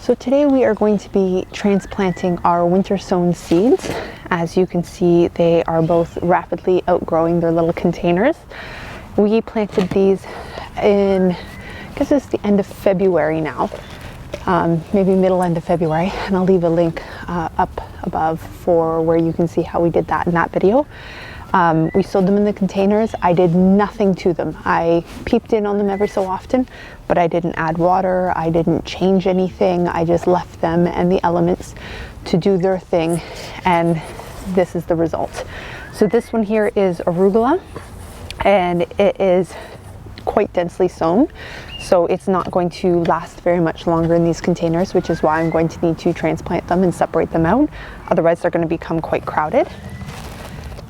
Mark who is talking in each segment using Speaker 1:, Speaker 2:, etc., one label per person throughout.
Speaker 1: So today we are going to be transplanting our winter sown seeds. As you can see, they are both rapidly outgrowing their little containers. We planted these in, I guess it's the end of February now, maybe middle end of February, and I'll leave a link up above for where you can see how we did that in that video. We sowed them in the containers. I did nothing to them. I peeped in on them every so often, but I didn't add water. I didn't change anything. I just left them and the elements to do their thing, and this is the result. So this one here is arugula, and it is quite densely sown, so it's not going to last very much longer in these containers, which is why I'm going to need to transplant them and separate them out. Otherwise they're going to become quite crowded.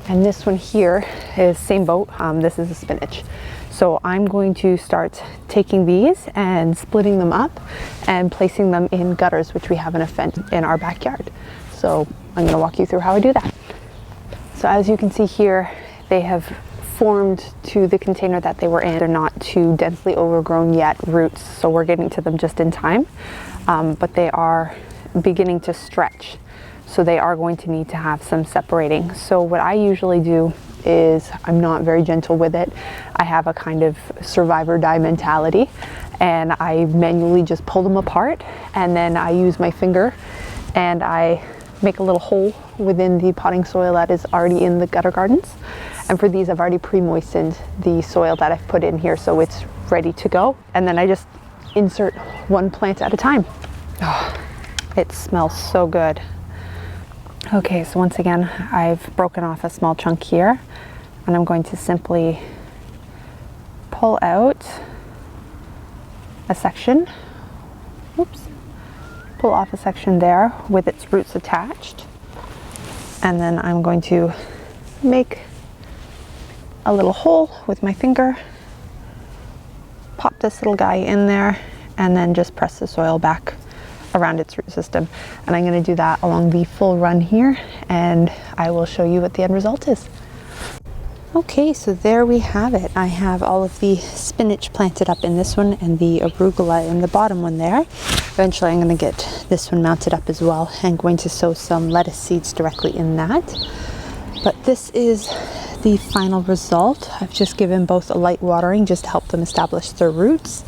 Speaker 1: And this one here is same boat. This is a spinach. So I'm going to start taking these and splitting them up and placing them in gutters, which we have in a fence in our backyard. So I'm going to walk you through how I do that. So as you can see here, they have formed to the container that they were in. They're not too densely overgrown yet, roots, so we're getting to them just in time. But they are beginning to stretch. So they are going to need to have some separating. So what I usually do is, I'm not very gentle with it. I have a kind of survive or die mentality, and I manually just pull them apart, and then I use my finger and I make a little hole within the potting soil that is already in the gutter gardens. And for these, I've already pre-moistened the soil that I've put in here, so it's ready to go. And then I just insert one plant at a time. Oh, it smells so good. Okay, so once again, I've broken off a small chunk here, and I'm going to simply pull out a section. Oops. Pull off a section there with its roots attached. And then I'm going to make a little hole with my finger, pop this little guy in there, and then just press the soil back around its root system. And I'm going to do that along the full run here, and I will show you what the end result is. Okay, so there we have it. I have all of the spinach planted up in this one and the arugula in the bottom one there. Eventually I'm going to get this one mounted up as well, and going to sow some lettuce seeds directly in that. But this is the final result. I've just given both a light watering just to help them establish their roots.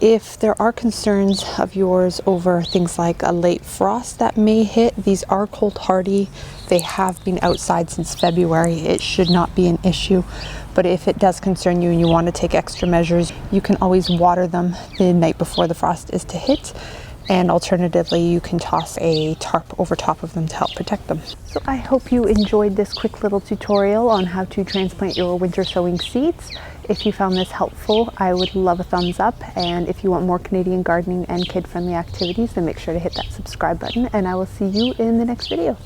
Speaker 1: If there are concerns of yours over things like a late frost that may hit, these are cold hardy. They have been outside since February. It should not be an issue. But if it does concern you and you want to take extra measures, you can always water them the night before the frost is to hit. And alternatively, you can toss a tarp over top of them to help protect them. So I hope you enjoyed this quick little tutorial on how to transplant your winter sowing seeds. If you found this helpful, I would love a thumbs up. And if you want more Canadian gardening and kid-friendly activities, then make sure to hit that subscribe button, and I will see you in the next video.